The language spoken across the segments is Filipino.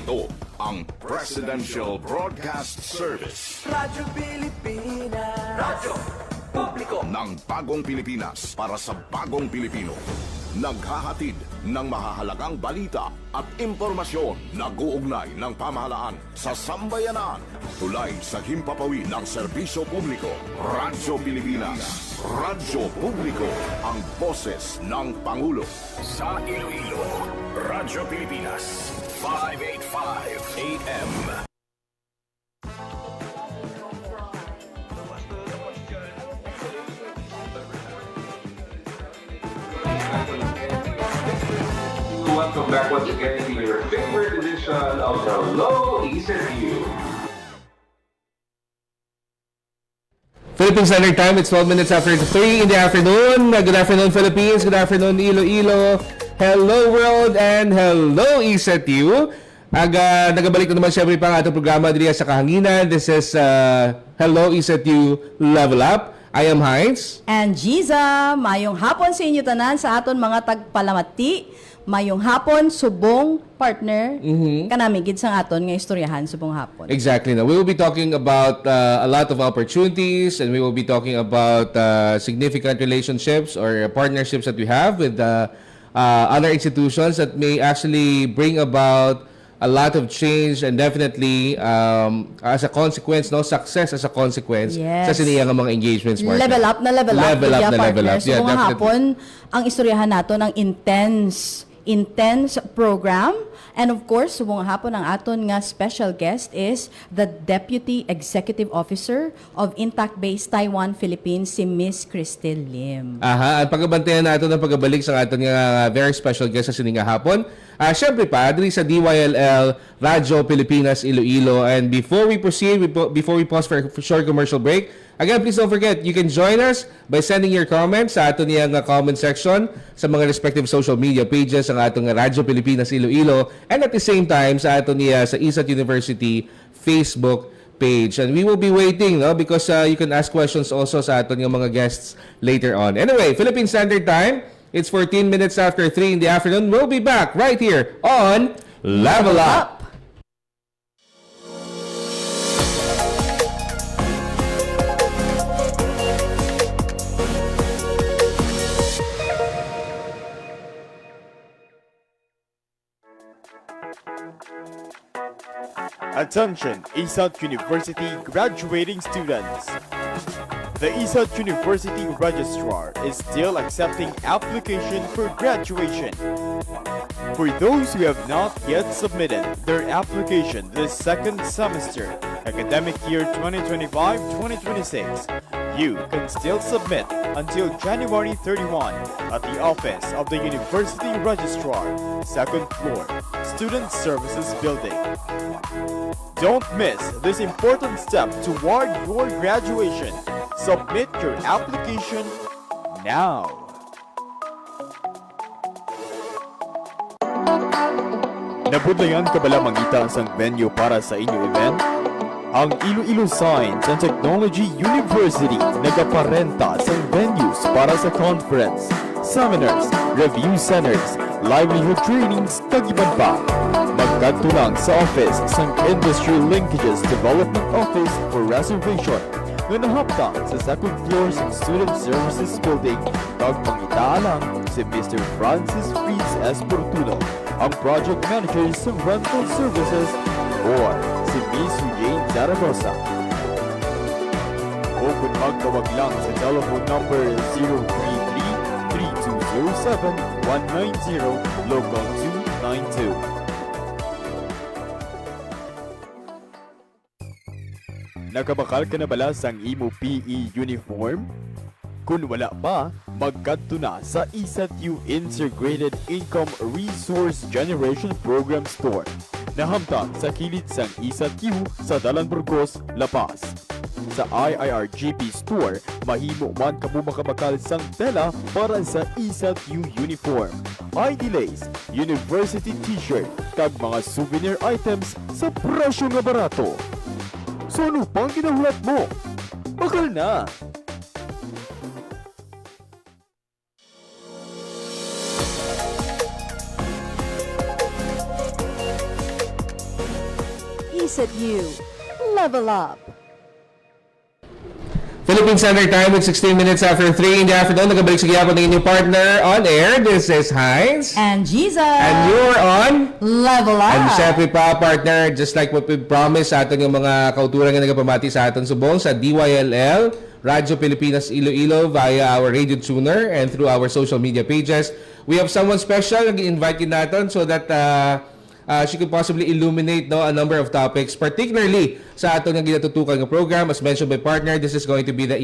Ito ang Presidential Broadcast Service. Radyo Pilipinas. Radyo Publiko ng bagong Pilipinas para sa bagong Pilipino. Naghahatid ng mahahalagang balita at impormasyon na guugnay ng pamahalaan sa sambayanan. Tulay sa himpapawid ng serbisyo publiko. Radyo Pilipinas. Radyo Publiko. Ang boses ng Pangulo. Sa Iloilo, Radyo Pilipinas. 585 AM. Welcome back once again to your favorite edition of Hello ECU. Philippine Standard Time, it's 12 minutes after 3 in the afternoon. Good afternoon, Philippines. Good afternoon, Iloilo. Hello, world, and hello, ECU. Nagabalik na naman siyempre pa ang ating programa dito sa Kahanginan. This is Hello, ECU Level Up. I am Heinz. And Giza, mayong hapon sa inyo tanan sa aton mga tagpalamati. Mayong hapon, subong partner, kanamigid sa aton nga istoryahan subong hapon. Exactly. Now, we will be talking about a lot of opportunities, and we will be talking about significant relationships or partnerships that we have with other institutions that may actually bring about a lot of change and definitely as a consequence, success as a consequence sa siniyang mga engagements. Level up na level up. Level up na level up. So mga hapon, ang istoryahan nato ng intense program. And of course, subong hapon ang aton nga special guest is the Deputy Executive Officer of Intact Base Taiwan, Philippines, si Miss Cristel Lim. At pagkabantayan natin ang pagbalik sa aton nga very special guest sa sininga hapon. Siyempre pa, diri sa DYLL Radyo Pilipinas Iloilo. And before we proceed, before we pause for a short commercial break, again, please don't forget, you can join us by sending your comments sa aton nga comment section sa mga respective social media pages ng atong Radyo Pilipinas Iloilo, and at the same time sa aton sa ISAT University Facebook page. And we will be waiting, because you can ask questions also sa aton nga mga guests later on. Anyway, Philippine Standard Time, it's 14 minutes after 3 in the afternoon. We'll be back right here on Level Up. Attention, ISAT University graduating students. The ISAT University Registrar is still accepting application for graduation. For those who have not yet submitted their application this second semester, academic year 2025-2026, you can still submit until January 31 at the office of the University Registrar, second floor, Student Services Building. Don't miss this important step toward your graduation. Submit your application now. Nabudlayan ka bala mangita ang venue para sa inyong event? Ang Iloilo Science and Technology University nagaparenta sa venues para sa conference, seminars, review centers, livelihood trainings, kag iban pa. Magkadto lang sa office sang Industry Linkages Development Office for reservation nga nahaptang sa second floor sa Student Services Building. Kag pangitaan lang si Mr. Francis Fritz S. Portuno, ang project manager sa rental services, or si Miss Jane Zaragoza. O kung magtawag lang sa telephone number 033-3207-190 local 292. Nakabakal ka na bala sang imo PE uniform? Kung wala pa, magkadto na sa ISAT-U Integrated Income Resource Generation Program Store. Nahamtang sa kilid sang ISAT-U sa Dalan Burgos, La Paz. Sa IIRGP Store, mahimo man kamo makabakal sang tela para sa ISAT-U uniform, ID lace, university t-shirt, kag mga souvenir items sa presyo nga barato. So ano pang ginahulat mo? Bakal na! Face It You. Level up. Philippine Standard Time with 16 minutes after 3 in the afternoon. Nagabalik sa giyapon ng inyong partner on air. This is Heinz. And Jesus! And you're on... Level Up! And syempre pa, partner, just like what we promised sa atin yung mga kauturan na nagpamati sa atin subong sa DYLL, Radyo Pilipinas Iloilo via our radio tuner and through our social media pages. We have someone special nag-invite natin so that she could possibly illuminate a number of topics, particularly sa atong ginatutukan ng program. As mentioned by partner, this is going to be the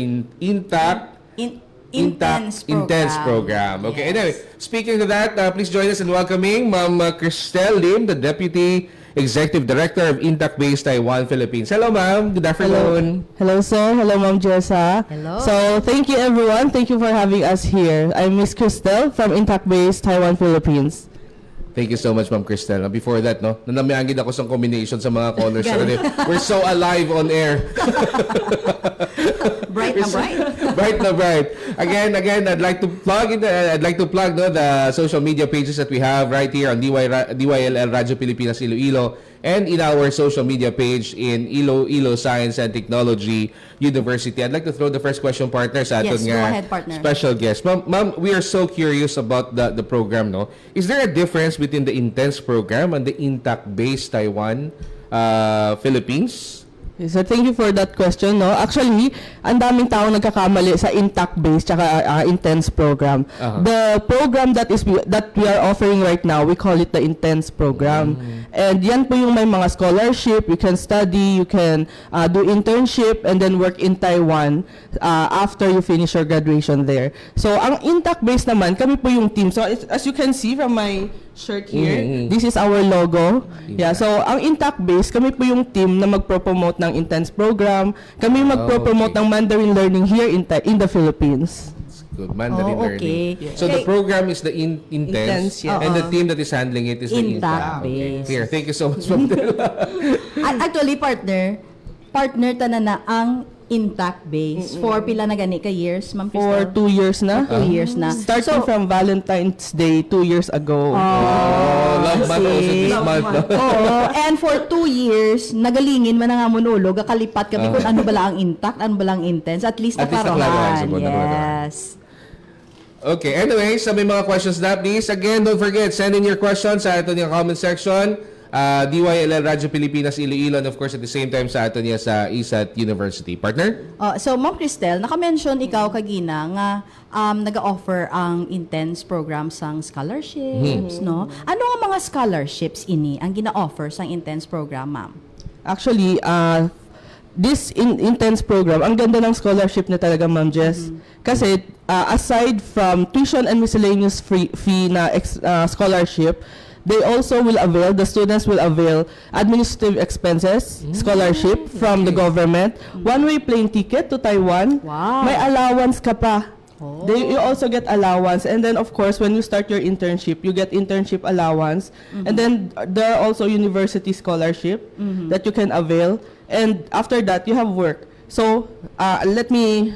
Intense program. Okay, Yes. anyway, speaking of that, please join us in welcoming Ma'am Cristel Lim, the Deputy Executive Director of Intact Base Taiwan, Philippines. Hello, ma'am. Good afternoon. Hello, sir. Hello, Ma'am Jessa. Hello. So, thank you, everyone. Thank you for having us here. I'm Miss Cristel from Intact Base, Taiwan, Philippines. Thank you so much, Ma'am Cristel. Before that, nanamyangin ako sa combination sa mga callers. We're so alive on air. Bright na bright. Bright na bright. Again, I'd like to plug the social media pages that we have right here on DYLL Radyo Pilipinas Iloilo and in our social media page in Iloilo Science and Technology University. I'd like to throw the first question, partner, sa aton Yes, go ahead, partner. special guest. Ma'am, we are so curious about the program, no? Is there a difference between the Intense program and the Intact Base Taiwan, Philippines? So, thank you for that question, no? Actually, ang daming tao nagkakamali sa Intact Base tsaka Intense program. The program that we are offering right now, we call it the Intense program. And yan po yung may mga scholarship, you can study, you can do internship, and then work in Taiwan after you finish your graduation there. So, ang Intact Base naman, kami po yung team. So, as you can see from my shirt here, this is our logo. Yeah, so ang Intact Base, kami po yung team na magpo-promote ng Intense program. Kami magpo-promote ng Mandarin learning here in the Philippines. Good. Mandarin okay. learning. So the program is the Intense, Intense, yeah. and the team that is handling it is the Intact Intact. Base. Here, thank you so much, Ma'am Dela. Actually, partner tanan na ang Intact Base for pila na gani ka years, Ma'am For Cristel? 2 years na. 2 years na. Starting from Valentine's Day 2 years ago. Love month also this month. No? Oo, and for 2 years, nagalingin man nga monolog, akalipat kami kung ano bala ang intact, ano bala ang intense, at least At least naklaro, nakarohan. sabon, naklaro. Yes. Okay, anyway, sa may mga questions na, please, again, don't forget, send in your questions sa atin yung comment section. DYLL Radyo Pilipinas Iloilo, and of course, at the same time sa atin sa ISAT University. Partner? So, Ma'am Cristel, naka-mention ikaw kagina nga nag-offer ang intense program sang scholarships, no? Ano ang mga scholarships ini ang gina-offer sang intense program, ma'am? Actually, this Intense program, ang ganda ng scholarship na talaga, Ma'am Jess. Kasi aside from tuition and miscellaneous fee na scholarship, the students will avail administrative expenses, scholarship from the government, one-way plane ticket to Taiwan, Wow. may allowance ka pa. You also get allowance, and then of course when you start your internship, you get internship allowance, and then there are also university scholarship that you can avail, and after that you have work. So let me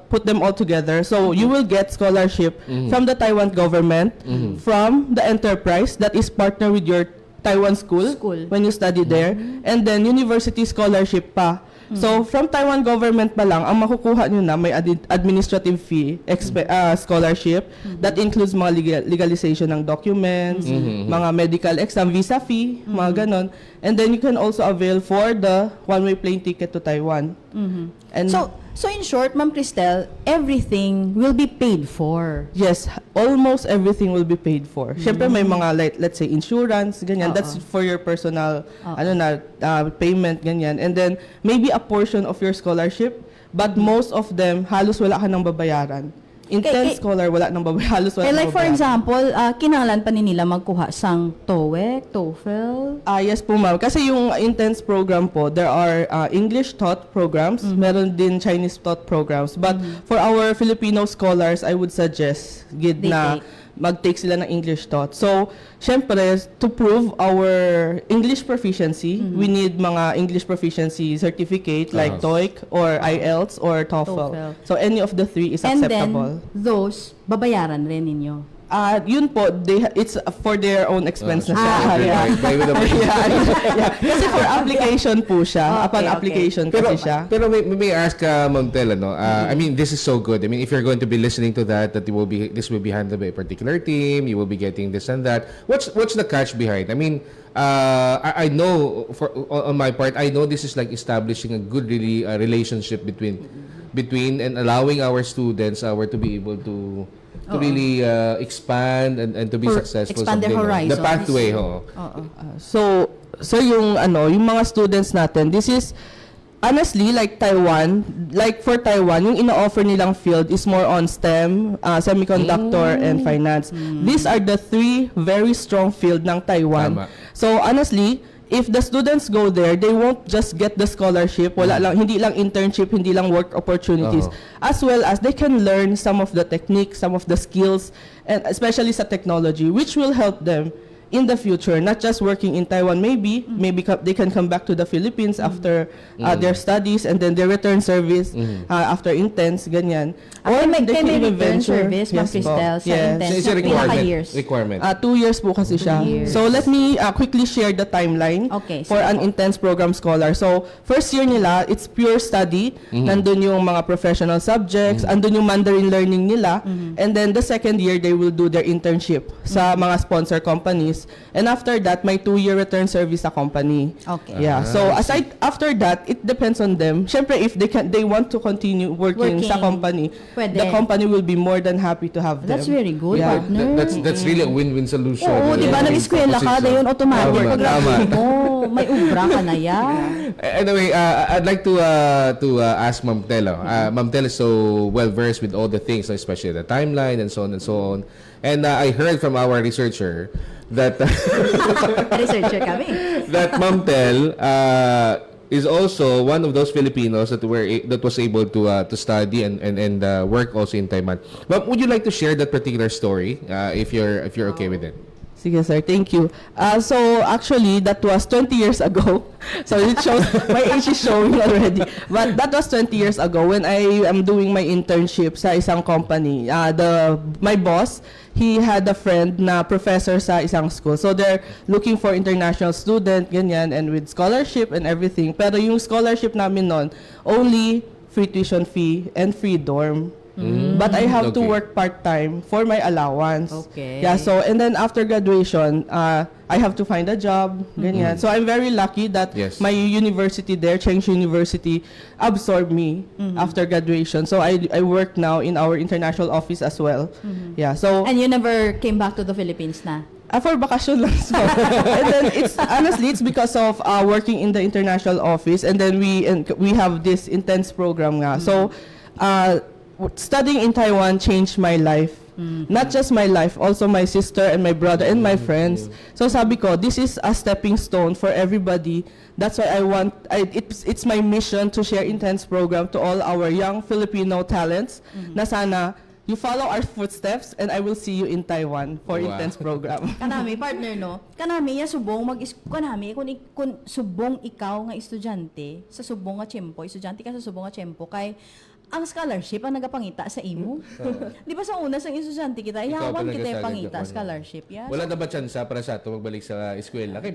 put them all together. So you will get scholarship from the Taiwan government, from the enterprise that is partner with your Taiwan school when you study there, and then university scholarship pa. So from Taiwan government pa lang, ang makukuha nyo na may administrative fee scholarship that includes mga legalization ng documents, mga medical exam, visa fee, mga ganon. And then you can also avail for the one-way plane ticket to Taiwan. And So in short, Ma'am Cristel, everything will be paid for. yes, almost everything will be paid for. Syempre may mga let's say insurance, ganyan. That's for your personal payment, ganyan. And then maybe a portion of your scholarship, but most of them halos wala ka nang babayaran. Intense scholar wala nang halos wala nang Like for babayaran. example, kinahanglan pa ni nila magkuha sang TOEIC, TOEFL. Yes po, ma'am. Kasi yung Intense program po, there are English taught programs, meron din Chinese taught programs. But for our Filipino scholars, I would suggest They na take. mag-take sila ng English taught. So, syempre, to prove our English proficiency, we need mga English proficiency certificate like TOEIC or IELTS or TOEFL. TOEFL. So, any of the three is And acceptable. then, those, babayaran rin ninyo. Yun po, it's for their own expense na siya. Yeah. Buy with the Yeah. Kasi for application po siya. Upon Okay. application Pero, kasi siya. pero may ask Ma'am Tel, ano? I mean, this is so good. I mean, if you're going to be listening to that this will be handled by a particular team, you will be getting this and that. What's the catch behind? I mean, I know on my part, I know this is like establishing a good relationship between and allowing our students to be able to really expand and to be successful. expand their someday, no? The horizons. pathway, ho. So yung mga students natin, this is honestly like Taiwan, like for Taiwan, yung ino-offer nilang field is more on STEM, semiconductor and finance. These are the 3 very strong field ng Taiwan. Tama. So honestly, if the students go there, they won't just get the scholarship, hindi lang internship, hindi lang work opportunities, as well as they can learn some of the techniques, some of the skills, and especially sa technology, which will help them in the future, not just working in Taiwan. Maybe they can come back to the Philippines after their studies, and then they return service after intense, ganyan. Or may they can even return venture. service, Ma'am Yes po. Cristel, sa Yes. intense So it's a na pinaka-years. requirement. 2 years po kasi siya. years. So let me quickly share the timeline Okay, for sige an po. intense program scholar. So first year nila, it's pure study. Nandun yung mga professional subjects, andun yung Mandarin learning nila, and then the second year they will do their internship sa mga sponsor companies. And after that, may 2-year return service sa company. Okay. Yeah. So aside after that, it depends on them. Syempre if they want to continue working sa Working. company, Pwede. the company will be more than happy to have them. That's very good, Yeah. partner. That's really a win-win solution. Oo, di ba? Nag-eskwela ka, dayon automatic. Tama, Pag tama. mo, may ubra ka na yan. Anyway, I'd like to ask Ma'am Tel. Ma'am Tel is so well versed with all the things, especially the timeline and so on and so on. And I heard from our researcher that Researcher kami. that Ma'am Tel is also one of those Filipinos that was able to study and work also in Taiwan. But would you like to share that particular story if you're okay with it? Sige, sir. Thank you. So, actually, that was 20 years ago. So, it shows, my age is showing already. But that was 20 years ago when I am doing my internship sa isang company. My boss, he had a friend na professor sa isang school. So, they're looking for international student, ganyan, and with scholarship and everything. Pero yung scholarship namin nun, only free tuition fee and free dorm. But I have to Okay. work part-time for my allowance. Okay. Yeah, so and then after graduation, I have to find a job, ganyan. So I'm very lucky that Yes. my university there, Chengchi University, absorbed me after graduation. So I work now in our international office as well. Yeah, so And you never came back to the Philippines na? for bakasyon lang. So, and then it's because of working in the international office, and then we have this intense program nga. So studying in Taiwan changed my life. Not just my life, also my sister and my brother and my friends. So sabi ko, this is a stepping stone for everybody. That's why it's my mission to share intense program to all our young Filipino talents. Na sana you follow our footsteps, and I will see you in Taiwan for Wow. intense program. Kanami, partner, no? Kanami, subong kanami, kung subong ikaw nga estudyante, sa subong nga tiyempo, estudyante ka sa subong nga tiyempo, kay ang scholarship ang nagapangita sa imo. Di ba sa una sa estudyante kita, Ikaw iyawan talaga kita yung sa pangita, Japan. scholarship. Yeah. Wala na ba chance para sa ato magbalik sa eskwela? Kay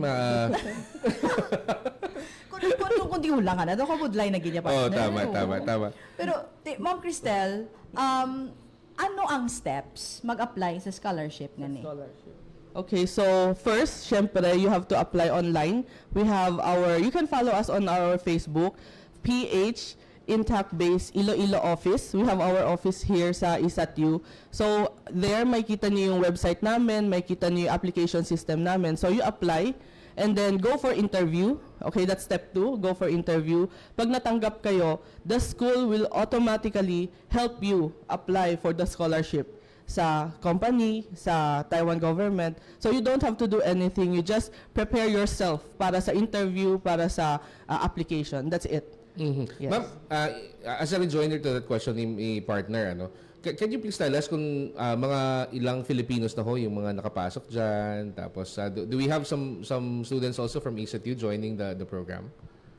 Kung di ulang ka na, doon ka budlay na ganyan, Oh, partner. tama. Pero, Ma'am Cristel, ano ang steps mag-apply sa scholarship nga ni? Okay, so first, syempre, you have to apply online. You can follow us on our Facebook, PH Intact Base Iloilo office. We have our office here sa ISATU. So there, may kita niyo yung website namin, may kita niyo yung application system namin. So you apply, and then go for interview. Okay, that's step 2, go for interview. Pag natanggap kayo, the school will automatically help you apply for the scholarship sa company, sa Taiwan government. So you don't have to do anything. You just prepare yourself para sa interview, para sa application. That's it. Yes. Ma'am, as a rejoinder to that question ni partner, can you please tell us kung mga ilang Filipinos na ho yung mga nakapasok dyan? Tapos, do we have some students also from ISATU joining the program?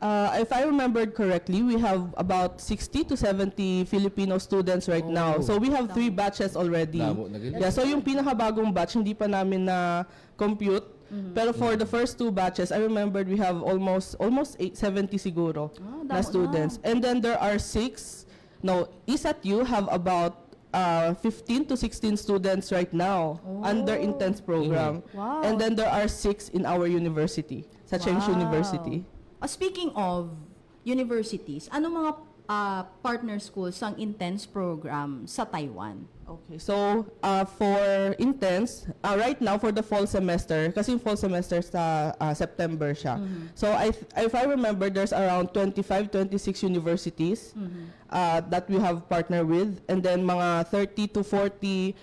If I remembered correctly, we have about 60 to 70 Filipino students right now. So we have 3 batches already. Damo na gid. Yeah, so yung pinakabagong batch hindi pa namin na compute. Pero for the first 2 batches, I remembered we have almost 70 siguro na damo students. And then there are 6. No, ISATU have about 15 to 16 students right now under intense program. Wow. And then there are 6 in our university, sa Chengshu Wow. University. Speaking of universities, ano mga partner schools ang intense program sa Taiwan? Okay, so for intense, right now for the fall semester, kasi yung fall semester sa September siya. So if I remember, there's around 25, 26 universities that we have partnered with, and then mga 30 to 40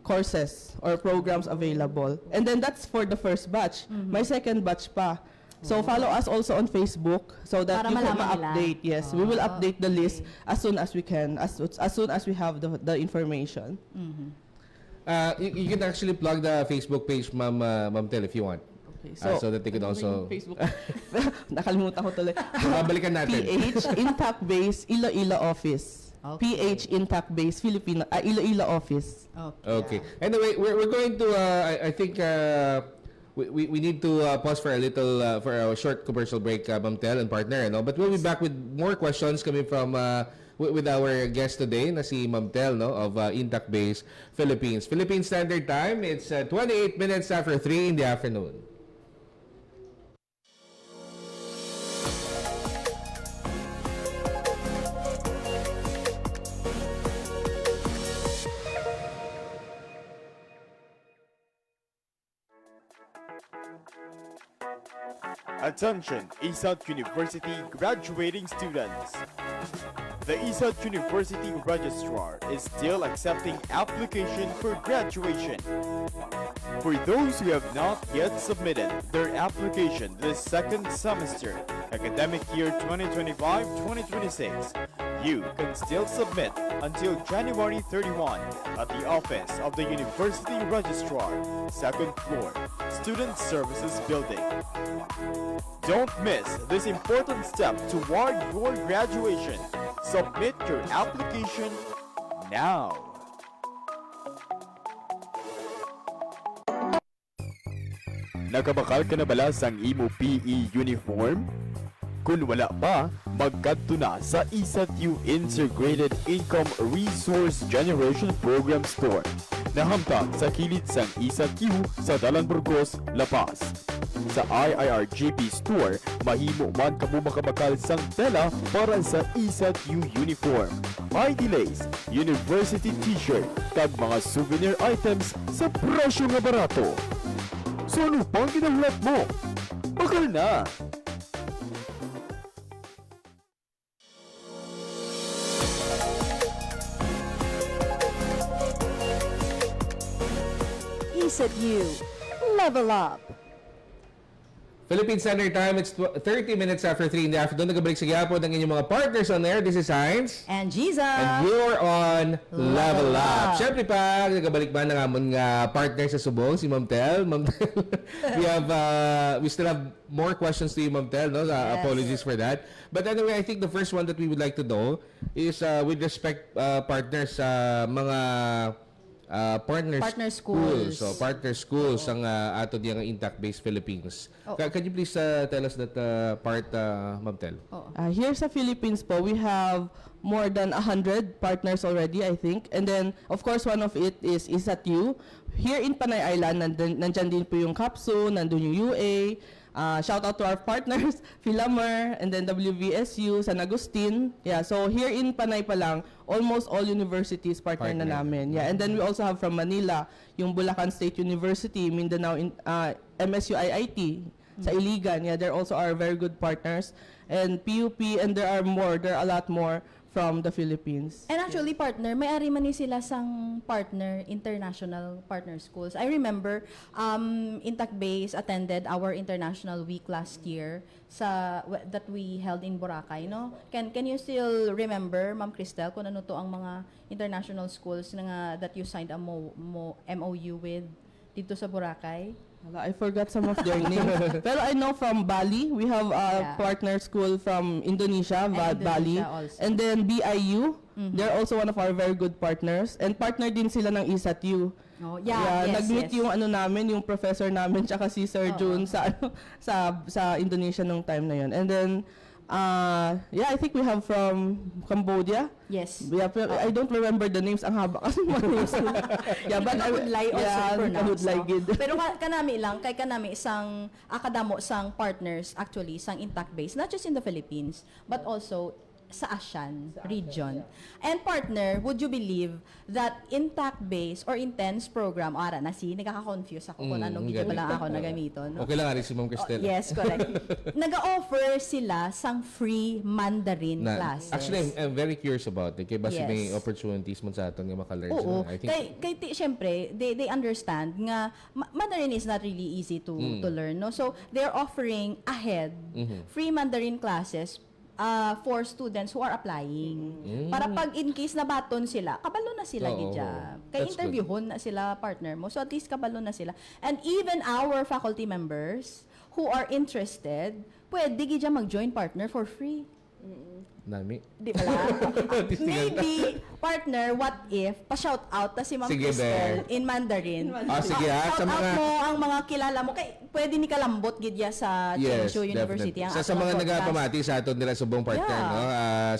courses or programs available. And then that's for the first batch. May second batch pa. So follow us also on Facebook so that Para you can malaman nila. ma-update. Yes, we will update the list as soon as we can, as soon as we have the information. You can actually plug the Facebook page, Ma'am Tel, if you want. Okay, So that they could also... Facebook. Nakalimutan ko tuloy. Babalikan natin. PH Intact Base Iloilo Office. Okay. PH Intact Base Iloilo Office. Okay. Anyway, we're going to, I think, we need to pause for a little, for a short commercial break, Ma'am Tel and partner, no? But we'll be back with more questions coming from, with our guest today, na si Ma'am Tel, no? Of Intact Base Philippines. Philippine Standard Time, it's 28 minutes after 3 in the afternoon. Attention, ESAT University graduating students. The ESAT University Registrar is still accepting application for graduation. For those who have not yet submitted their application this second semester, academic year 2025-2026, you can still submit until January 31 at the office of the University Registrar, second floor, Student Services Building. Don't miss this important step toward your graduation. Submit your application now. Nakabakal ka na bala sang imo PE uniform? Kung wala pa, magkadto na sa ESATU Integrated Income Resource Generation Program Store. Nahamtang sa kilid sang ESATU sa Dalan Burgos, La Paz. Sa IIRGP Store, mahimo man kamo makabakal sang tela para sa ESATU uniform, ID lace, university t-shirt, kag mga souvenir items sa presyo nga barato. So ano pang kinahanglan mo? Bakal na! ESATU. Level up. Philippine Standard Time, it's 30 minutes after 3 in the afternoon. Nagabalik sa gyapon ng inyong mga partners on air. This is Heinz. And Jesus! And you're on Level Level Up. Up. Siyempre pa, nagabalik ba ng amon nga partner sa subong, si Ma'am Tel. Ma'am Tel, we still have more questions to you, Ma'am Tel, no? Apologies for that. But anyway, I think the first one that we would like to know is with respect partners sa mga partner schools. So, partner schools ang ato diyang Intact Base Philippines. Can you please tell us that part, Ma'am Tel? Here sa Philippines po, we have more than 100 partners already, I think. And then, of course, one of it is ESATU. Here in Panay Island, nandyan din po yung CAPSU, nandun yung UA. Shout out to our partners, Philamer, and then WVSU, San Agustin. Yeah, so here in Panay pa lang, almost all universities partner na namin. Yeah, and then we also have from Manila, yung Bulacan State University, Mindanao, MSU IIT, sa Iligan. Yeah, there also are very good partners. And PUP, and there are a lot more from the Philippines. And actually, partner, may ari man ni sila sang partner, international partner schools. I remember, Intact Base attended our international week last year that we held in Boracay, no? Can you still remember, Ma'am Cristel, kung ano to ang mga international schools that you signed a MOU with dito sa Boracay? I forgot some of their names. Pero I know from Bali, we have a Yeah. partner school from Indonesia, Bali. Indonesia also. And then BIU, they're also one of our very good partners. And partner din sila ng ISAT-U. Oh, yeah, yes, nag-meet yes. yung ano namin, yung professor namin, tsaka si Sir Jun sa ano, sa Indonesia nung time na yun. And then, yeah, I think we have from Cambodia. Yes. Yeah, pero I don't remember the names. Ang haba kasi mga names. Yeah, but I Kahudlay also yeah, pronounce, kahudlay no? gid. Pero kanami lang, kay kanami isang akadamo sang partners actually sang intact base, not just in the Philippines, but also sa ASEAN region. And partner, would you believe that intact base or intense program, ara na si, nagkaka-confuse ako kung anong gito ganun. pala ako nagamiton. No? Okay lang rin si Ma'am Cristel. Yes, correct. Nag-offer sila sang free Mandarin classes. Actually, I'm very curious about it. Kaya basta Yes. may opportunities mo sa aton nga makalearn Oo. sila. I think Syempre, they understand nga Mandarin is not really easy to learn, no? So, they're offering ahead free Mandarin classes for students who are applying. Para pag in case na baton sila, kabalo na sila Oo, gidya. oo. Kay That's interviewon na sila partner mo. So, at least kabalo na sila. And even our faculty members who are interested, pwede gidya mag-join partner for free. nami. Di ba lang? Maybe, partner, what if, pa-shout out na si Ma'am Sige, Cristel Be. in Mandarin. Sige, Shout sa out mga mo ang mga kilala mo. Kay, pwede ni kalambot gidya sa Chengchu University. Definitely. Sa mga nagapamati sa aton nila subong partner, Yeah. no?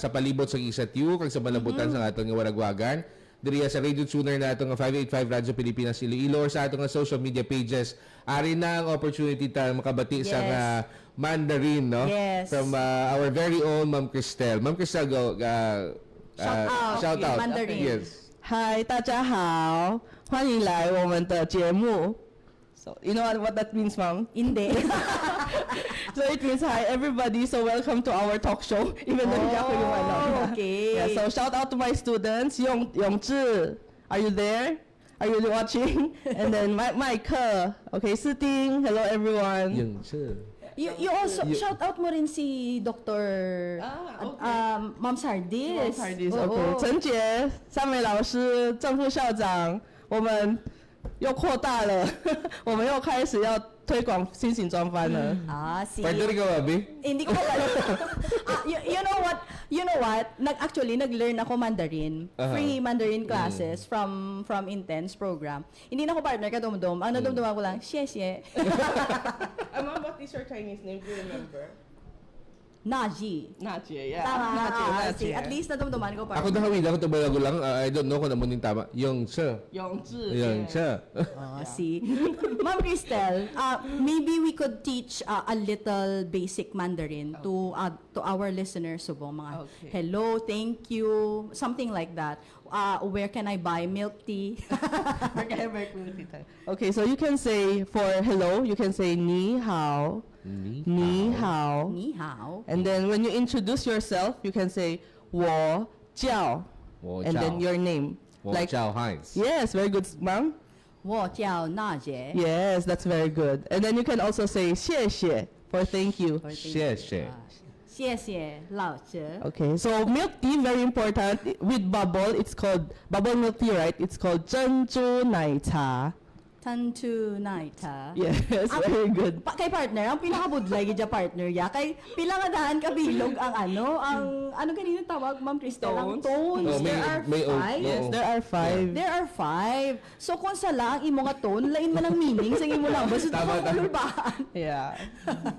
sa palibot sa ISAT-U, kag sa palabutan sa aton nga Waragwagan, diriya sa radio tuner na atong 585 Radyo Pilipinas Iloilo or sa atong nga social media pages, ari na ang opportunity ta makabati sa Yes. nga Mandarin, no? Yes. From our very own Ma'am Cristel. Ma'am Cristel, go. Shout out. Shout out. Mandarin. Yes. 嗨，大家好，欢迎来我们的节目。So, you know what that means, ma'am? Hindi. So it means hi everybody. So welcome to our talk show. Even though hindi ako yung ano. Okay. Yeah, so shout out to my students. Yongzhi, are you there? Are you watching? And then Mike, okay, Siting. Hello everyone. Yung sir. You also, shout out mo rin si Dr. Ma'am Sardis. Sardis, Oo. okay. 陈杰、三美老师、郑副校长，我们又扩大了，我们又开始要推广新型专班了。 Si... Partner ka, Abi? Hindi ko pa you know what? Nag-learn ako Mandarin. Free Mandarin classes from Intense program. Hindi na ako partner ka dumdum. Ang nadumduman ko lang, xie. Ma'am, what is your Chinese name? Do you remember? Naji. Najie, yeah. Tama. Najie. At least nadumduman ko Ako partner. na lang ito bago lang. I don't know kung namunin tama. Yung sir. Yongzhi. Yung sir. See. Ma'am Cristel, maybe we could teach a little basic Mandarin to our listeners, subong mga Okay. hello, thank you, something like that. Where can I buy milk tea? Okay, so you can say for hello, you can say ni hao. Ni hao. Ni hao. And then when you introduce yourself, you can say 我叫 Wo and jiao. then your name. Wo Jiao Heinz. Yes, very good, ma'am. 我叫娜姐. Yes, that's very good. And then you can also say 谢谢 for thank you. 谢谢. 谢谢老师. Okay, so milk tea very important. With bubble, it's called bubble milk tea, right? It's called 珍珠奶茶. Tantu naita. Yes, very good. Kay partner, ang pinakabudlay gidya partner ya. Kay pila nga dahan kabilog ang ano kanino tawag Ma'am Cristel? Ang tones. Oh, There are may 5. Yes, there are 5. There are 5. So kung sa lang imo nga tone, lain man ang meaning sa imo lang. Basta Tama. tulbaan. Yeah.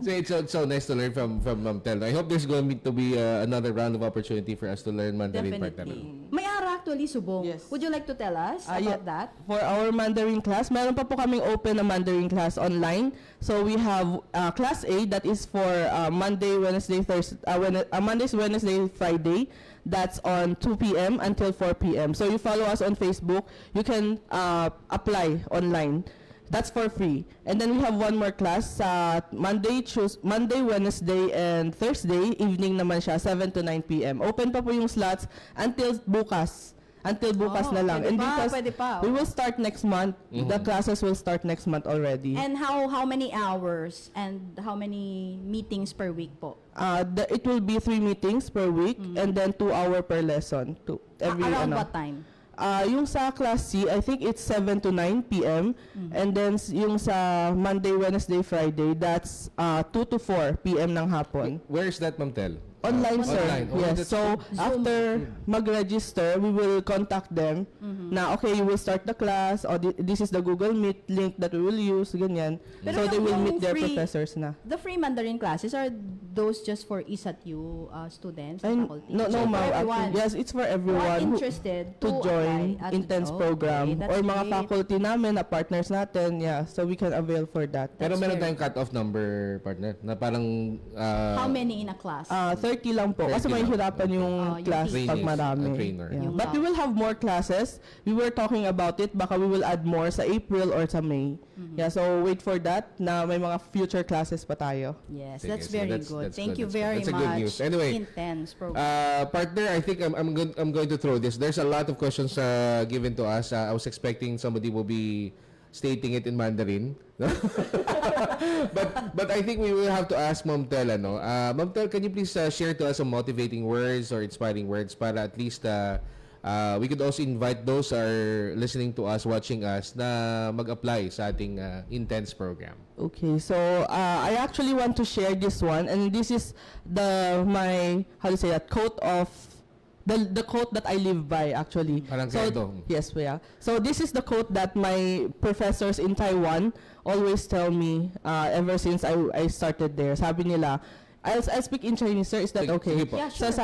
So it's so nice to learn from Ma'am Tel. I hope there's going to be another round of opportunity for us to learn Mandarin partner. Definitely. May ara actually subong. Yes. Would you like to tell us about Yeah. that? For our Mandarin class, meron pa po kaming open na Mandarin class online. So we have class A that is for Monday, Wednesday, Thursday, Mondays, Wednesday, Friday. That's on 2 p.m. until 4 p.m. So you follow us on Facebook. You can apply online. That's for free. And then we have one more class Monday, Wednesday, and Thursday. Evening naman siya, 7 to 9 p.m. Open pa po yung slots until bukas. Until bukas na lang. Pwede pa. We will start next month. The classes will start next month already. And how many hours and how many meetings per week po? It will be 3 meetings per week and then 2 hour per lesson. Every Around ano. what time? Yung sa Class C, I think it's 7 to 9 p.m. And then yung sa Monday, Wednesday, Friday, that's 2 to 4 p.m. ng hapon. Where is that, Ma'am Tel? Online, sir. Online. Oh, Yes. that's So, after mag-register, we will contact them na, okay, you will start the class, or this is the Google Meet link that we will use, ganyan. Pero So, they will yung meet their free- professors na. The free Mandarin classes, are those just for ESATU students, And faculty? no, So, for ma'am. everyone Yes, it's for who are everyone who, interested to join apply at- intense okay, program that's or mga great. faculty namin na partners natin, yeah, so we can avail for that. Pero That's meron very tayong cut-off number, partner, na parang... How many in a class? 30 lang po. 30 Kasi may lang. hirapan yung Yung class trainees, pag marami. trainer. Yeah. Yung But we will have more classes. We were talking about it. Baka we will add more sa April or sa May. Yeah, so wait for that na may mga future classes pa tayo. Yes, Sige, that's so very that's- good. that's Thank good, you that's good. very That's a much. good news. Anyway, Intense program. Partner, I think I'm going to throw this. There's a lot of questions given to us. I was expecting somebody will be stating it in Mandarin. but I think we will have to ask Ma'am Tel, ano. Ma'am Tel, can you please share to us some motivating words or inspiring words para at least we could also invite those who are listening to us, watching us, na mag-apply sa ating intense program. Okay, so I actually want to share this one, and this is my how to say that quote of the quote that I live by actually. Parang So kredo. yes, yeah. So this is the quote that my professors in Taiwan always tell me ever since I started there. Sabi nila, I'll speak in Chinese, sir. Is that Sige- okay? sige po. Yeah, So sure.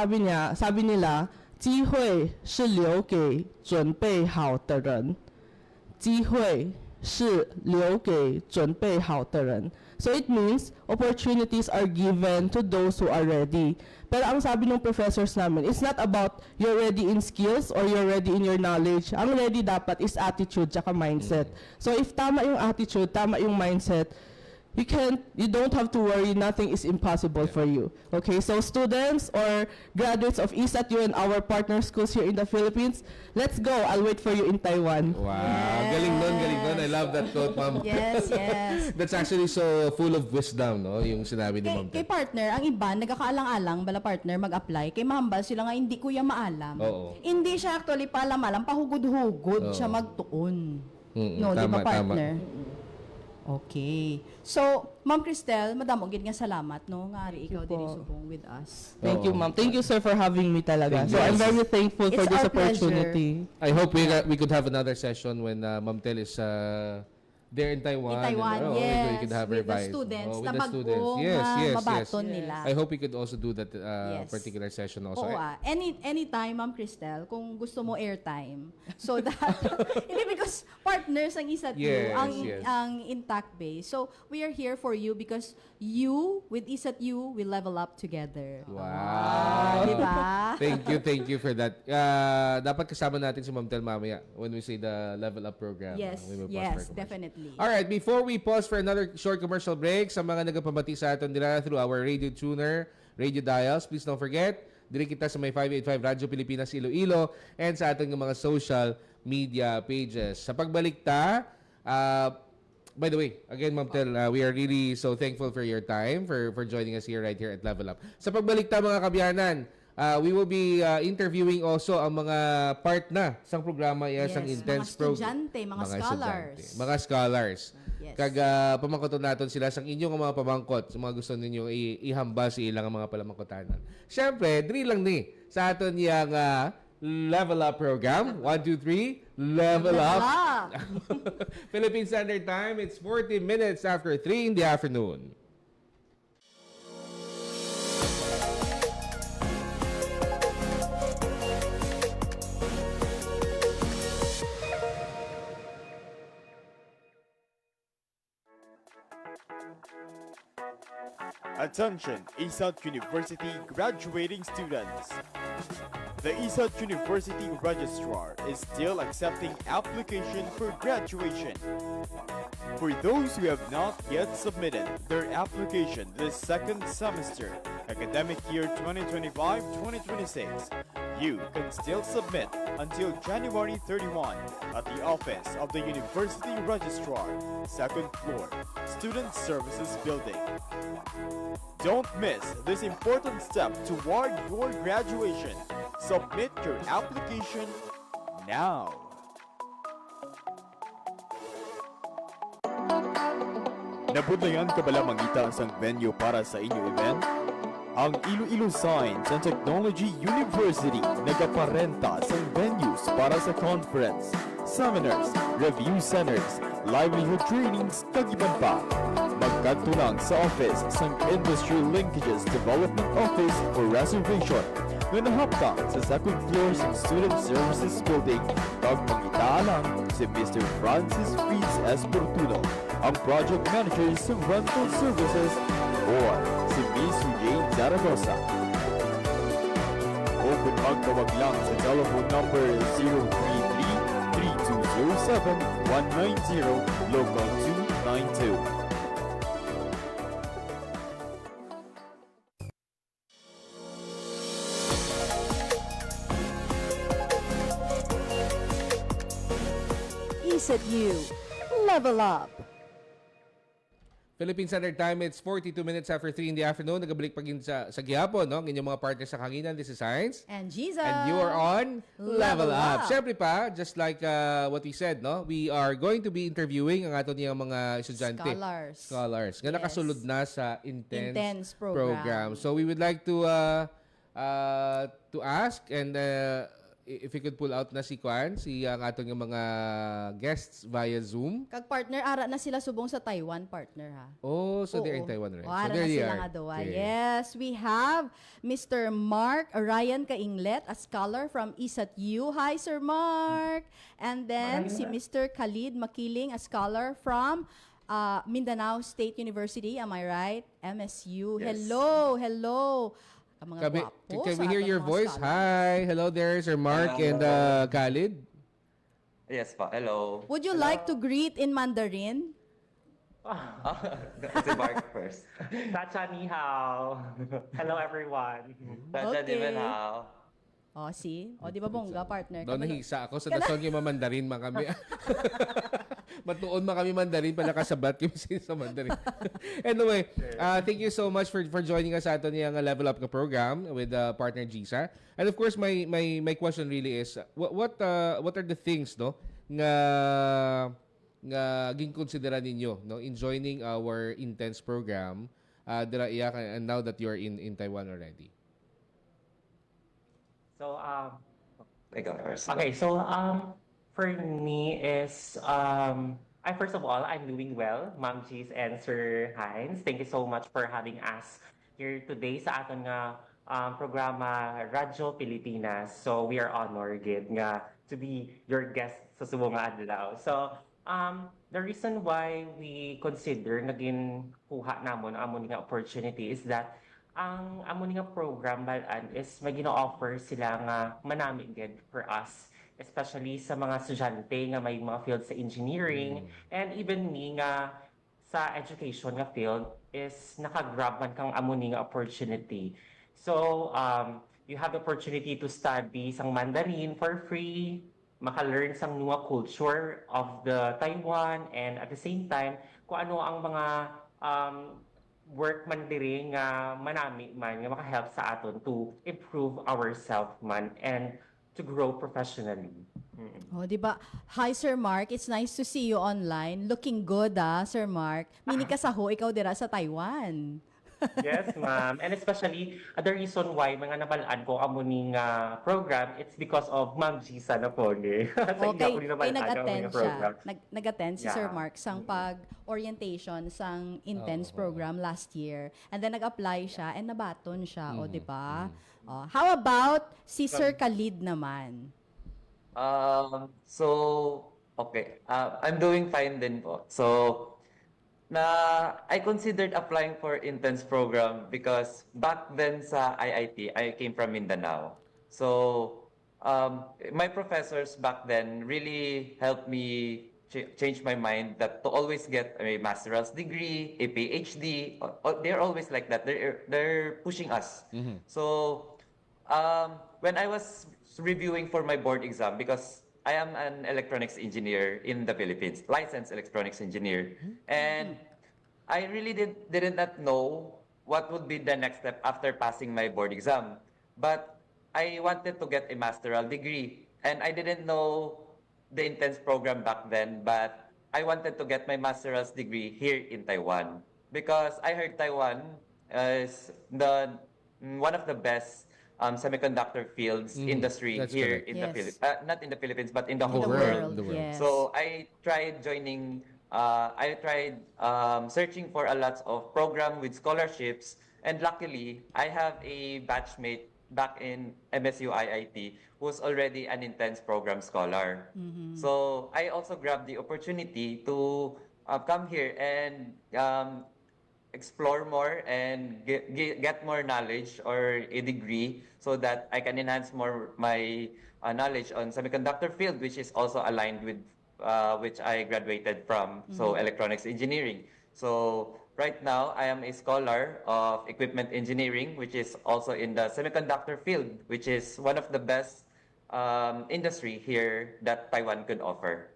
sabi nila, 机会是留给准备好的人。机会是留给准备好的人. So it means opportunities are given to those who are ready. Pero ang sabi ng professors namin, it's not about you're ready in skills or you're ready in your knowledge. Ang ready dapat is attitude tsaka mindset. So if tama yung attitude, tama yung mindset, you don't have to worry, nothing is impossible for you. Okay, so students or graduates of ESATU and our partner schools here in the Philippines, let's go. I'll wait for you in Taiwan. Wow. Galing nun, galing nun. I love that quote, Ma'am. Yes, yes. That's actually so full of wisdom, no? Yung sinabi ni Ma'am Kay Tel. partner, ang iba, nagkakaalang-alang bala partner mag-apply. Kay mahambal sila nga, hindi kuya maalam. Oo. Hindi siya actually paalam-alam, pahugod-hugod Oo. siya magtuon. Mm-mm, No, di ba tama, tama. partner? Okay. So, Ma'am Cristel, madamo gid nga salamat no nga ari ikaw po. diri subong with us. Thank you, Oo. ma'am. Thank you, sir, for having me talaga. Thank So you. I'm very thankful for It's this our pleasure. opportunity. I hope we could have another session when Ma'am Tel is there in Taiwan. In Taiwan, And, yes. we could have with the revise. students with na the students. bago Yes, nga yes, mabaton yes. nila. I hope we could also do that Yes. particular session also. Oo, anytime, Ma'am Cristel, kung gusto mo airtime. So that, hindi because partners ang ESATU, Yes, ang, yes. ang intact base. So, we are here for you because you, with ESATU, will level up together. Wow. Di ba? Thank you for that. Dapat kasama natin si Ma'am Tel mamaya when we say the Level Up program. Yes, We will pause for yes, commercial. definitely. Alright, before we pause for another short commercial break, sa mga nagpapabati sa atin nila through our radio tuner, radio dials, please don't forget, diri kita sa may 585 Radyo Pilipinas Iloilo and sa ating mga social media pages. Sa pagbalik by the way, again, Ma'am Tel, we are really so thankful for your time, for joining us here right here at Level Up. Sa pagbalik mga kabiyanan, we will be interviewing also ang mga part na sa programa Yes, ang mga intense program. estudyante, mga scholars. Mga scholars. Yes. Kag pamangkoton natin sila sa inyong mga pamangkot, sa mga gusto ninyo ihamba sa ilang mga palamangkotanan. Syempre, diri lang ni sa aton yang Level Up program. 1, 2, 3, Level Up. Philippine Standard Time, it's 40 minutes after 3 in the afternoon. Attention, ESAT University graduating students. The ESAT University Registrar is still accepting application for graduation. For those who have not yet submitted their application this second semester, academic year 2025-2026, you can still submit until January 31 at the office of the University Registrar, second floor, Student Services Building. Don't miss this important step toward your graduation. Submit your application now. Nabudlayan ka bala mangita ang venue para sa inyong event? Ang Iloilo Science and Technology University nagaparenta sa venues para sa conference, seminars, review centers, livelihood trainings, kagiban pa. Magkadto lang sa office sang Industry Linkages Development Office for reservation nga nahapta sa second floor sa Student Services Building. Pagpangita lang si Mr. Francis Fritz S. Portuno, ang project manager sa rental services, or si Miss Jane Zaragoza. O kung magtawag lang sa telephone number 033-3207-190, local 292. ESEDU. Level up. Philippine Standard Time, it's 42 minutes after 3 in the afternoon. Nagabalik pagin sa gihapon, no? Ang inyong mga partners sa Kanginan. This is Science. And Jesus. And you are on Level Level Up. Up. Siyempre pa, just like what we said, no? We are going to be interviewing ang ato niyang mga estudyante. Scholars. Nga Yes. nakasulod na sa intense Intense program. So we would like to ask and if we could pull out na si Kwan, si ang atong mga guests via Zoom. Kag partner, ara na sila subong sa Taiwan, partner ha. Oh, so they're in Oo. Taiwan right? Oh, So ara there na they sila are. nga doon. Okay. Yes, we have Mr. Mark Ryan Kainglet, a scholar from ESEDU. Hi, Sir Mark. And then si Mr. Khalid Makiling, a scholar from Mindanao State University. Am I right? MSU. Yes. Hello. Ang mga gwapo Can sa we hear ating your mga voice? scholars. Hi. Hello there, Sir Mark Hello. and Khalid. Yes pa, hello. Would you like to greet in Mandarin? Si Mark first. 大家你好 Hello everyone. Dacha Okay. di ba now? Oh, see? O, di ba bongga, partner? Daw nahisa ako sa nason yung Mandarin mga kami. Matuon mga kami Mandarin pala kasabat kami sa Mandarin. Anyway, thank you so much for joining us sa ato niyang Level Up na program with partner Gisa. And of course, my question really is what are the things no nga ginkonsidera ninyo no in joining our intense program dira iya and now that you're in Taiwan already. So Ikaw first. okay, so for me is I first of all I'm doing well, Ma'am Cheese and Sir Hines. Thank you so much for having us here today sa aton nga programa Radyo Pilipinas. So we are honored gid nga to be your guest sa subong nga adlaw. So the reason why we consider naging kuha namon ang amon nga opportunity is that ang amon nga program balaan is may gina-offer sila nga manami gid for us, especially sa mga estudyante nga may mga field sa engineering and even me nga sa education nga field is nakagrab man kang amon nga opportunity. So you have the opportunity to study sang Mandarin for free, maka-learn sang new culture of the Taiwan, and at the same time kung ano ang mga work man diri nga manami man nga maka-help sa aton to improve ourselves man and to grow professionally. Oh, di ba? Hi, Sir Mark. It's nice to see you online. Looking good, Sir Mark. Mini ka saho, ikaw dira sa Taiwan. Yes, ma'am. And especially, the reason why mga nabalaan ko amuning program, it's because of Ma'am Gisa na po. Sa Okay, inyo ko kay nag-attend siya. program. Nag-attend si Sir Yeah. Mark sang pag-orientation sang intense program last year. And then nag-apply siya and nabaton siya. O, di ba? Oh, how about si Sir Khalid naman? So, okay. I'm doing fine din po. So, I considered applying for intense program because back then sa IIT, I came from Mindanao. So, my professors back then really helped me change my mind that to always get a master's degree, a PhD. They're always like that. They're pushing us. So, when I was reviewing for my board exam, because I am an electronics engineer in the Philippines, licensed electronics engineer, and I really did not know what would be the next step after passing my board exam. But I wanted to get a master's degree. and I didn't know the intense program back then, but I wanted to get my master's degree here in Taiwan because I heard Taiwan is one of the best semiconductor fields industry That's here correct. in the Yes. Philippines, not in the Philippines, but in the In whole the world. world, yes. So I tried joining. I tried searching for a lot of program with scholarships, and luckily I have a batchmate back in MSU IIT who's already an intense program scholar. So I also grabbed the opportunity to come here and explore more and get more knowledge or a degree so that I can enhance more my knowledge on semiconductor field, which is also aligned with which I graduated from, so electronics engineering. So right now, I am a scholar of equipment engineering, which is also in the semiconductor field, which is one of the best industry here that Taiwan could offer.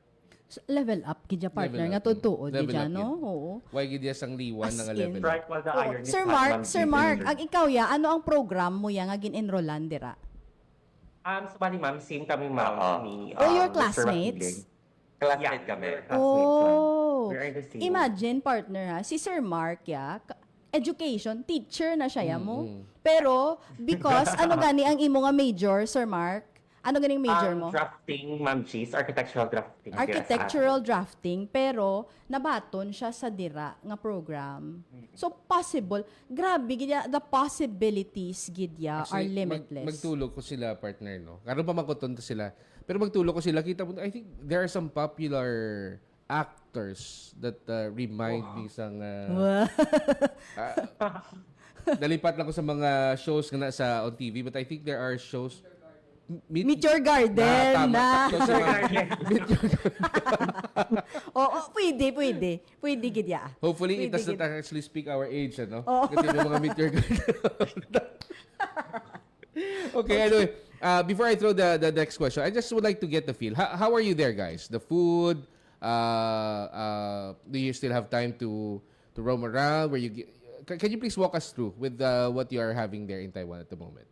So, level up, gidya partner, Level nga up. totoo, Level gidya, up no? yun. Oo. Why gid sang liwan As nga in. level up? Strike while the Oo. iron is Sir hot, Mark, ma'am Sir Jean. Mark, ang ikaw ya, ano ang program mo ya nga gin-enrollan dira? So bali ma'am, same kami ma'am ni Oh, your Mr. classmates? Makiling. Classmate kami. we're classmates, ma'am. Oh, We're in the same. imagine partner ha, si Sir Mark ya, education, teacher na siya ya mo. Pero, because ano gani ang imo nga major, Sir Mark? Ano ganing major mo? Drafting, ma'am Cheese, architectural drafting. Architectural drafting, pero nabaton siya sa dira nga program. So, possible. Grabe, gidya, the possibilities, gidya, are Actually, limitless. magtulog ko sila, partner, no? Karon pa magkutunta sila. Pero magtulog ko sila, kita mo, I think there are some popular actors that remind me sang... nalipat lang ko sa mga shows nga na sa on TV, but I think there are shows... Meet Your Garden tama. na. So, Oo, pwede. Pwede, gidya. hopefully, it Pwede, does not actually speak our age, ano? Oo. Kasi may mga meet your Okay, anyway, before I throw the next question, I just would like to get the feel. How are you there, guys? The food, do you still have time to roam around? Can you please walk us through with what you are having there in Taiwan at the moment?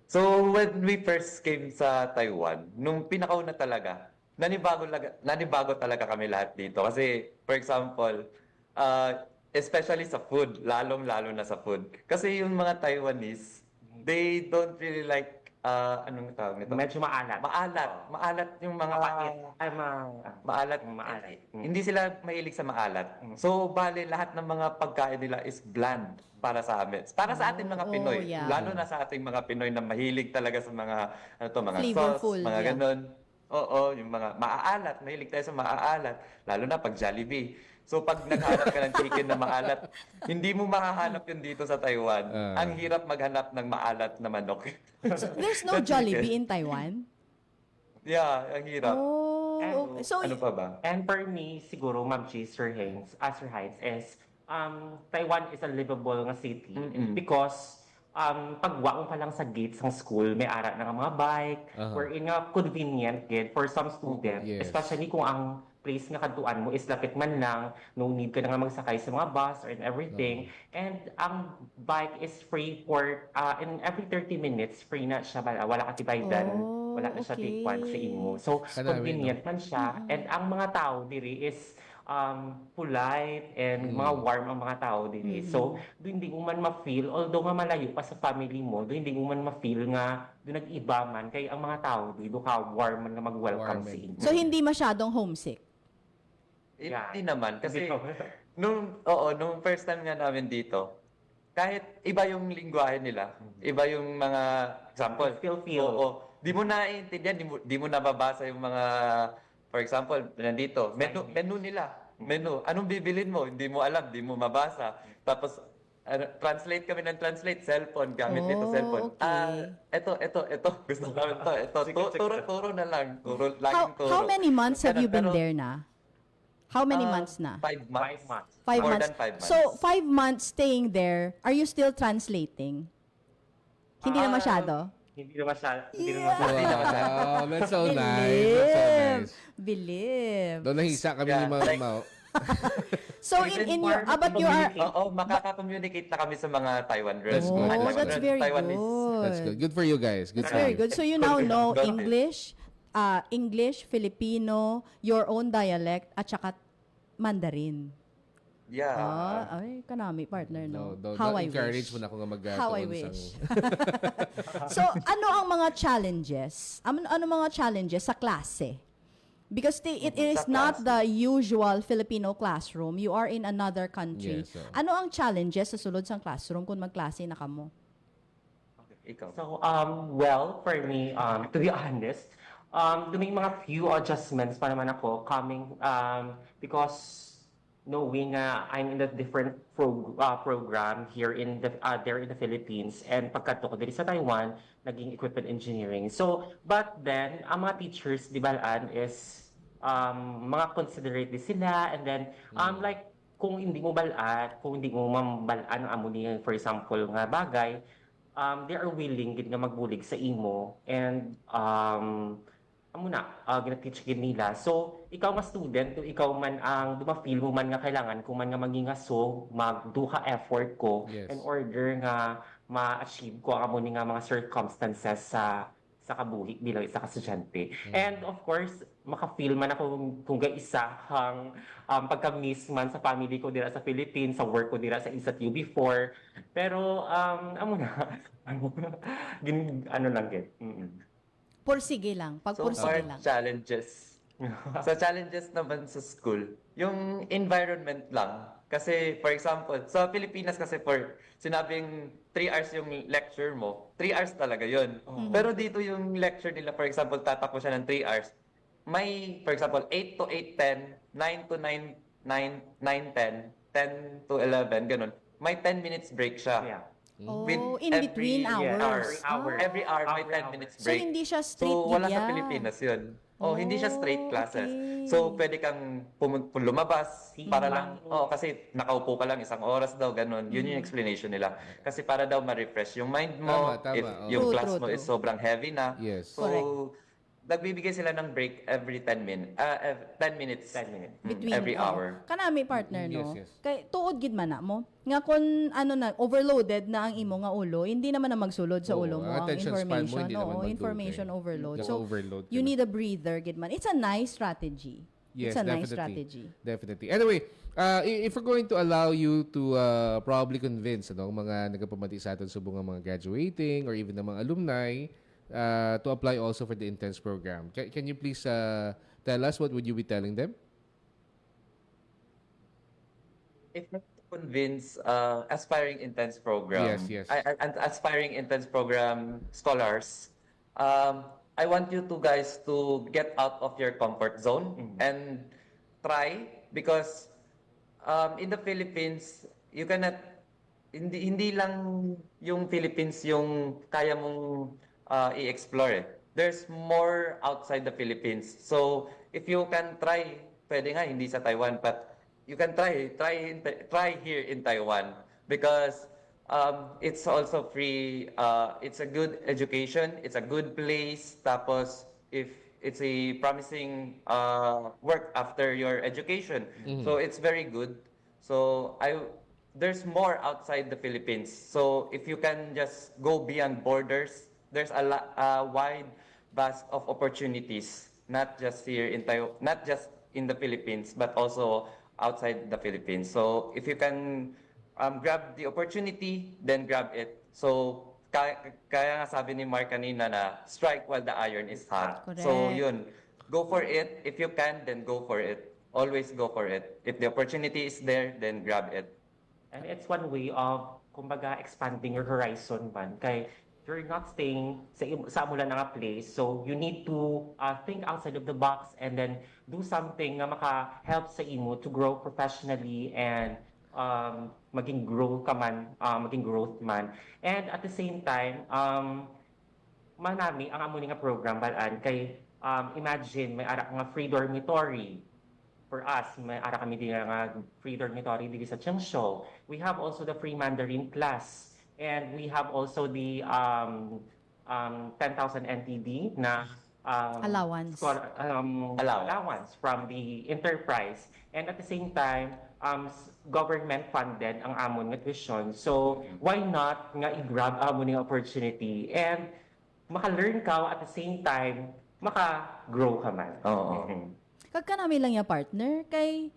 So when we first came sa Taiwan, nung pinakauna talaga, nanibago talaga kami lahat dito. Kasi, for example, especially sa food, lalong-lalo na sa food. Kasi yung mga Taiwanese, they don't really like, anong tawag nito? Medyo maalat. Maalat yung mga... maalat. Hindi sila mahilig sa maalat. So, bale, lahat ng mga pagkain nila is bland para sa amin. Para sa atin mga Pinoy. yeah. Lalo na sa ating mga Pinoy na mahilig talaga sa mga, mga Flavorful, sauce, mga yeah. ganun. Oo, yung mga maaalat. Mahilig tayo sa maaalat. Lalo na pag Jollibee. So, pag naghanap ka ng chicken na maalat, hindi mo makahanap yun dito sa Taiwan. Ang hirap maghanap ng maalat na manok. So, there's no Jollibee in Taiwan? Yeah, ang hirap. Oh, so, Ano pa ba? And for me, siguro, Ma'am Cheese, Sir Hines, is Taiwan is a livable nga city because pagwa mo pa lang sa gates ng school, may ara na nga mga bike, wherein nga convenient gid for some student, Yes. especially kung ang place nga kaduan mo is lapit man lang, no need ka na nga magsakay sa mga bus or and everything. And ang bike is free for, in every 30 minutes, free na siya, wala ka tibaydan, wala na siya okay. take one sa imo. So, Kanami, convenient man siya. And ang mga tao diri is polite and mga warm ang mga tao diri. So, doon hindi mo man ma-feel, although nga malayo pa sa family mo, doon hindi mo man ma-feel nga doon nag-iba man, kaya ang mga tao doon ka warm man nga mag-welcome Warm, sa inyo. so hindi masyadong homesick? Yeah. Hindi naman. Kasi, Hindi. nung first time nga namin dito, kahit iba yung lingwahe nila, iba yung mga, example, Feel. Oo. Di mo naiintindihan, di mo nababasa yung mga, for example, nandito, menu nila. Menu. Anong bibilin mo? Hindi mo alam, di mo mabasa. Tapos, translate kami ng translate, cellphone, gamit nito cellphone. okay. Ito. Gusto namin to. Ito, turo na lang. Laging turo. How many months have you been Pero, there na? How many months na? 5 months. 5 months. 5 More months. than 5 months. So, 5 months staying there, are you still translating? Hindi na masyado? Hindi na masyado. Wow, that's so nice. That's so nice. Believe. Doon nahisa kami Yeah, ni Ma'am like- Mau. So in your but you are Oo, makaka-communicate na kami sa mga Taiwan That's good. Oh, That's that's very Taiwanese. good. That's good. Good for you guys. Good That's for very you. good. So you now know Got it. English, Filipino, your own dialect, at saka Mandarin. Yeah. Ay, kanami, partner, no? No, How don't I encourage wish. mo na ako nga mag How I wish. So, ano ang mga challenges? Ano mga challenges sa klase? Because it is Sa not klase. the usual Filipino classroom. You are in another country. Yes, so. Ano ang challenges sa sulod sang classroom kung magklase na kamo? Ikaw. So, well, for me, to be honest, may mga few adjustments pa naman ako coming, because knowing I'm in a different program here in there in the Philippines, and pagkato ko dito sa Taiwan, naging equipment engineering. So, but then, ang mga teachers, di balaan, is mga considerate din sila, and then, like, kung hindi mo balaan, kung hindi mo mambalaan ang amo niya, for example, nga bagay, they are willing gid nga magbulig sa imo, and amo na gina-teach gid nila. So ikaw nga student, ikaw man ang feel mo man nga kailangan kung man nga magingasog, magdo ka effort ko Yes. in order nga ma-achieve ko ang amo ni nga mga circumstances sa kabuhi bilang isa ka estudyante. And of course, maka-feel man ako kung isa hang pagka-miss man sa family ko dira sa Philippines, sa work ko dira sa ISAT U before. Pero amo na ano lang gid. Pursige lang. So Pagpursige far, lang. challenges. Sa challenges naman sa school, yung environment lang. Kasi, for example, sa Pilipinas kasi sinabing 3 hours yung lecture mo, 3 hours talaga yun. Pero dito yung lecture nila, for example, tatakbo siya ng 3 hours. May, for example, 8 to 8:10, 9 to 9:10, 10 to 11, ganun. May 10 minutes break siya. Yeah. Oh, With in between every hours. hour. Every hour may Every 10 hour. minutes So, break. hindi siya straight So, wala gid sa yan. Pilipinas yun. Oh, hindi siya straight classes. okay. So, pwede kang lumabas para lang, kasi nakaupo ka lang 1 oras daw, ganun. Yun yung explanation nila. Kasi para daw ma-refresh yung mind mo, Tama, if oo. yung True, class true, mo is true. sobrang heavy na. Yes. So, nagbibigay sila ng break every 10 minutes. 10 minutes. 10 minutes. Between Every hour. Kanami partner, Yes, no? yes. Kay tuod gid man na mo. Nga kun overloaded na ang imo nga ulo, hindi naman na magsulod sa Oo, ulo mo ang ang attention span mo information. hindi naman Oo, magdugay. information overload. Yung So overload ka you na. need a breather gid man. It's a nice strategy. Yes, It's a definitely. nice strategy. Definitely. Anyway, if we're going to allow you to probably convince ang mga nagapamati sa atin subong ang mga graduating or even ang mga alumni to apply also for the Intense program. Can you please tell us what would you be telling them? If not to convince aspiring intense program, Yes, yes. and aspiring intense program scholars, I want you to guys to get out of your comfort zone and try, because in the Philippines, you cannot, hindi lang yung Philippines yung kaya mong i-explore eh. There's more outside the Philippines. So, if you can try, pwede nga hindi sa Taiwan, but you can try here in Taiwan, because it's also free. It's a good education. It's a good place. Tapos, if it's a promising work after your education, so it's very good. So there's more outside the Philippines. So if you can just go beyond borders, there's a wide vast of opportunities, not just here in Taiwan, not just in the Philippines, but also outside the Philippines. So if you can grab the opportunity, then grab it. So kaya nga sabi ni Mark kanina na strike while the iron is hot. Correct. So yun, go for it. If you can, then go for it. Always go for it. If the opportunity is there, then grab it. And it's one way of, kumbaga, expanding your horizon man. Kay you're not staying sa amo lang nga place, so you need to think outside of the box and then do something nga maka-help sa imo to grow professionally and maging growth man. And at the same time, manami ang amo ni nga program balaan kay imagine may ara nga free dormitory. For us, may ara kami din nga free dormitory dito sa Changsho. We have also the free Mandarin class, and we have also the 10,000 NTD na Allowance. Allowance from the enterprise. And at the same time, government funded ang amon nga tuition. So why not nga i-grab amon yung opportunity and maka-learn ka at the same time maka-grow ka man. Oo. Kagka namin lang yung partner, kay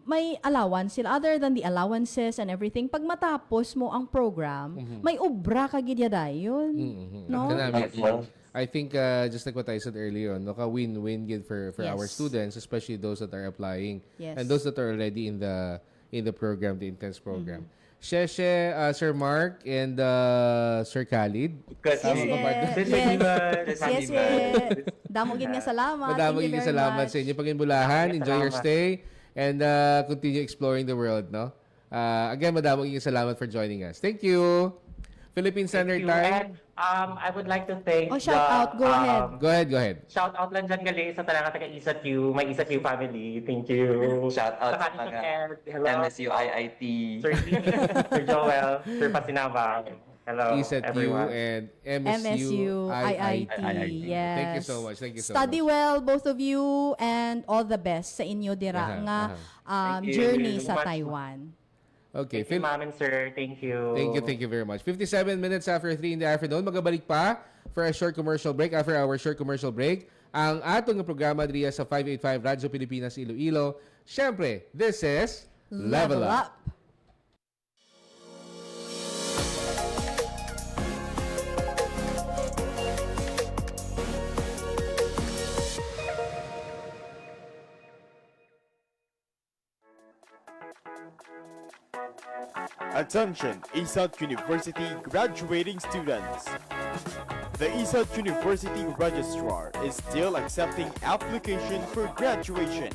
may allowance sila. Other than the allowances and everything, pag matapos mo ang program, may ubra ka gidyadayon. No? I think just like what I said earlier, no, ka win-win gid for our Yes. students, especially those that are applying Yes. and those that are already in the program, the intense program. Sheshe, Sir Mark, and Sir Khalid. Yes, yes. Damo gid nga salamat. Madamo Thank you yung very salamat much. sa inyo Pag-Inbulahan. Enjoy your Salamat. stay and continue exploring the world, no? Again, madamo yung salamat for joining us. Thank you. Philippine Standard Time. And I would like to thank Shout out. Go ahead. Go ahead. Shout out lang dyan gali sa talaga taga ISAQ, may ISAQ family. Thank you. Shout out sa Saka mga Ed, hello. MSU IIT. Sir Lee, Sir Joel, Sir Pasinaba. Hello, ESETU everyone. and MSU, IIT. Yes. Thank you so much. Thank you so Study much. well, both of you, and all the best sa inyo dira nga Thank you. journey sa Much- Taiwan. Okay, Thank you, ma'am and sir. Thank you. Thank you very much. 57 minutes after 3 in the afternoon, magabalik pa for a short commercial break. After our short commercial break, ang atong programa diriya sa 585 Radyo Pilipinas Iloilo. Syempre, this is Level Up. Attention, ESOT University graduating students. The ESOT University Registrar is still accepting application for graduation.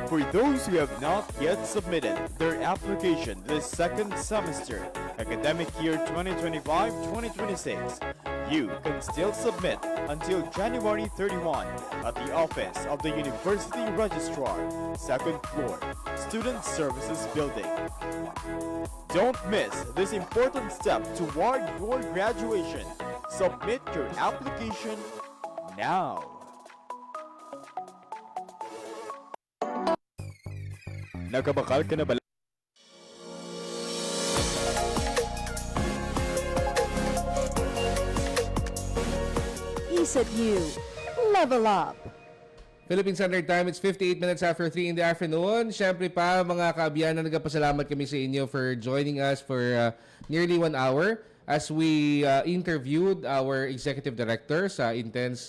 For those who have not yet submitted their application this second semester, academic year 2025-2026, you can still submit until January 31 at the office of the University Registrar, second floor, Student Services Building. Don't miss this important step toward your graduation. Submit your application now. Nakabakal ka na ba? ESETU. Level up. Philippine Standard Time, it's 58 minutes after 3 in the afternoon. Siyempre pa, mga kaabiyan, nagpasalamat kami sa inyo for joining us for nearly 1 hour as we interviewed our executive director sa Intense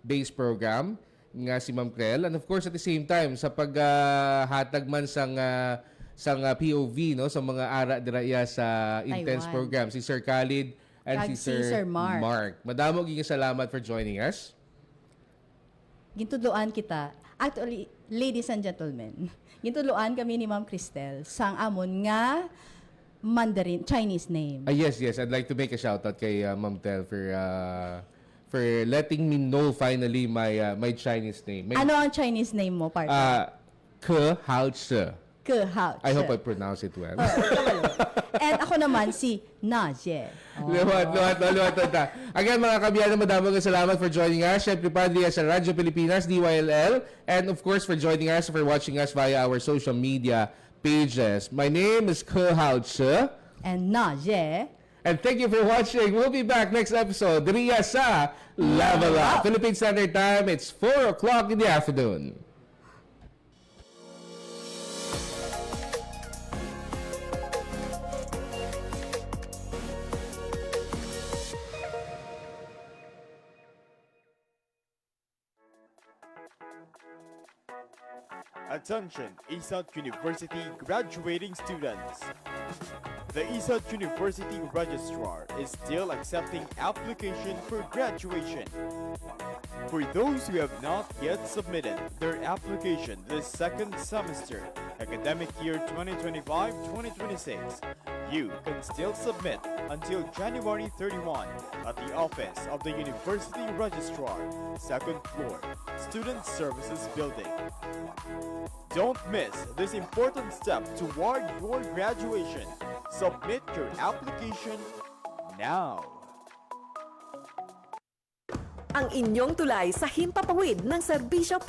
Base Program, nga si Ma'am Krel. And of course, at the same time, sa paghatag man sang POV, no, sa mga ara diraya sa Intense Taiwan. Program, si Sir Khalid and Kag si si Sir Mark. Madamo gyud salamat for joining us. Gintudloan kita. Actually, ladies and gentlemen, gintudloan kami ni Ma'am Cristel sang amon nga Mandarin, Chinese name. Yes. I'd like to make a shout out kay Ma'am Tel for letting me know finally my Chinese name. Ano ang Chinese name mo, partner? Ke Hao Che. Ke Hao I hope I Che. pronounce it well. And ako naman si Na Jie. Luwat. Again, mga kabiyan, madaming salamat for joining us. Siyempre pa diya sa Radyo Pilipinas, DYLL. And of course, for joining us, for watching us via our social media pages. My name is Ke Hao Che. And Na Jie. And thank you for watching. We'll be back next episode. Diriya sa Level Up. Philippine Standard Time, it's 4 o'clock in the afternoon. Attention, ESOT University graduating students. The ESOT University Registrar is still accepting application for graduation. For those who have not yet submitted their application this second semester, academic year 2025-2026, you can still submit until January 31 at the office of the University Registrar, second floor, Student Services Building. Don't miss this important step toward your graduation. Submit your application now. ang inyong tulay sa himpapawid ng serbisyo